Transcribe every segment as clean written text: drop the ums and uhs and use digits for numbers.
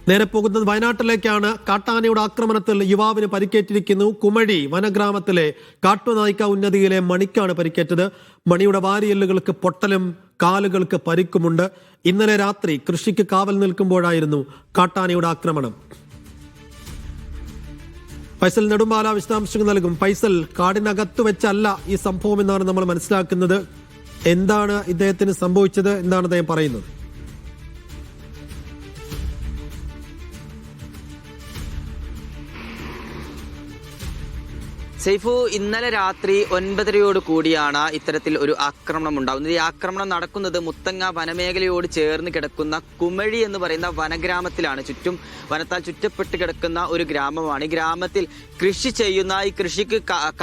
നേരെ പോകുന്നത് വയനാട്ടിലേക്കാണ്. കാട്ടാനയുടെ ആക്രമണത്തിൽ യുവാവിന് പരിക്കേറ്റിരിക്കുന്നു. കുമഴി വനഗ്രാമത്തിലെ കാട്ടുനായ്ക്ക ഉന്നതിയിലെ മണിക്കാണ് പരിക്കേറ്റത്. മണിയുടെ വാരിയെല്ലുകൾക്ക് പൊട്ടലും കാലുകൾക്ക് പരിക്കുമുണ്ട്. ഇന്നലെ രാത്രി കൃഷിക്ക് കാവൽ നിൽക്കുമ്പോഴായിരുന്നു കാട്ടാനയുടെ ആക്രമണം. ഫൈസൽ നെടുമ്പാല വിശദാംശങ്ങൾ നൽകും. ഫൈസൽ, കാടിനകത്ത് വെച്ചല്ല ഈ സംഭവം എന്നാണ് നമ്മൾ മനസ്സിലാക്കുന്നത്. എന്താണ് ഇദ്ദേഹത്തിന് സംഭവിച്ചത്? എന്താണ് അദ്ദേഹം പറയുന്നത്? സൈഫു, ഇന്നലെ രാത്രി 9:30 കൂടിയാണ് ഇത്തരത്തിൽ ഒരു ആക്രമണം ഉണ്ടാകുന്നത്. ഈ ആക്രമണം നടക്കുന്നത് മുത്തങ്ങ വനമേഖലയോട് ചേർന്ന് കിടക്കുന്ന കുമഴി എന്ന് പറയുന്ന വനഗ്രാമത്തിലാണ്. ചുറ്റും വനത്താൽ ചുറ്റപ്പെട്ട് കിടക്കുന്ന ഒരു ഗ്രാമമാണ്. ഈ ഗ്രാമത്തിൽ കൃഷി ചെയ്യുന്ന ഈ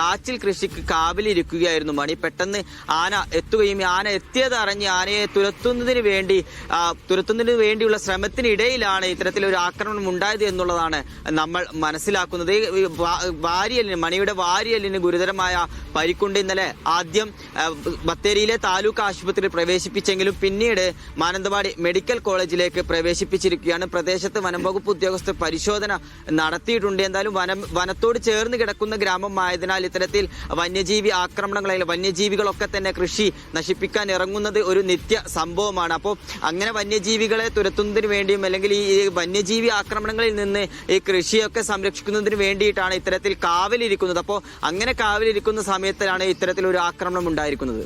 കാച്ചിൽ കൃഷിക്ക് കാവലിരിക്കുകയായിരുന്നു മണി. പെട്ടെന്ന് ആന എത്തുകയും ആന എത്തിയത് അറിഞ്ഞ് ആനയെ തുരത്തുന്നതിന് വേണ്ടിയുള്ള ശ്രമത്തിനിടയിലാണ് ഇത്തരത്തിലൊരു ആക്രമണം ഉണ്ടായത് എന്നുള്ളതാണ് നമ്മൾ മനസ്സിലാക്കുന്നത്. മണിയുടെ വാരിയെല്ലിന് ഗുരുതരമായ പരിക്കുണ്ട്. ഇന്നലെ ആദ്യം ബത്തേരിയിലെ താലൂക്ക് ആശുപത്രിയിൽ പ്രവേശിപ്പിച്ചെങ്കിലും പിന്നീട് മാനന്തവാടി മെഡിക്കൽ കോളേജിലേക്ക് പ്രവേശിപ്പിച്ചിരിക്കുകയാണ്. പ്രദേശത്ത് വനം വകുപ്പ് ഉദ്യോഗസ്ഥർ പരിശോധന നടത്തിയിട്ടുണ്ട്. എന്തായാലും വനത്തോട് ചേർന്ന് കിടക്കുന്ന ഗ്രാമമായതിനാൽ ഇത്തരത്തിൽ വന്യജീവി ആക്രമണങ്ങൾ, വന്യജീവികളൊക്കെ തന്നെ കൃഷി നശിപ്പിക്കാൻ ഇറങ്ങുന്നത് ഒരു നിത്യ സംഭവമാണ്. അപ്പോൾ അങ്ങനെ വന്യജീവികളെ തുരത്തുന്നതിന് വേണ്ടിയും അല്ലെങ്കിൽ ഈ വന്യജീവി ആക്രമണങ്ങളിൽ നിന്ന് ഈ കൃഷിയൊക്കെ സംരക്ഷിക്കുന്നതിന് വേണ്ടിയിട്ടാണ് ഇത്തരത്തിൽ കാവലിരിക്കുന്നത്. അപ്പോൾ അങ്ങനെ കാവലിരിക്കുന്ന സമയത്തിലാണ് ഇത്തരത്തിലൊരു ആക്രമണം ഉണ്ടായിരിക്കുന്നത്.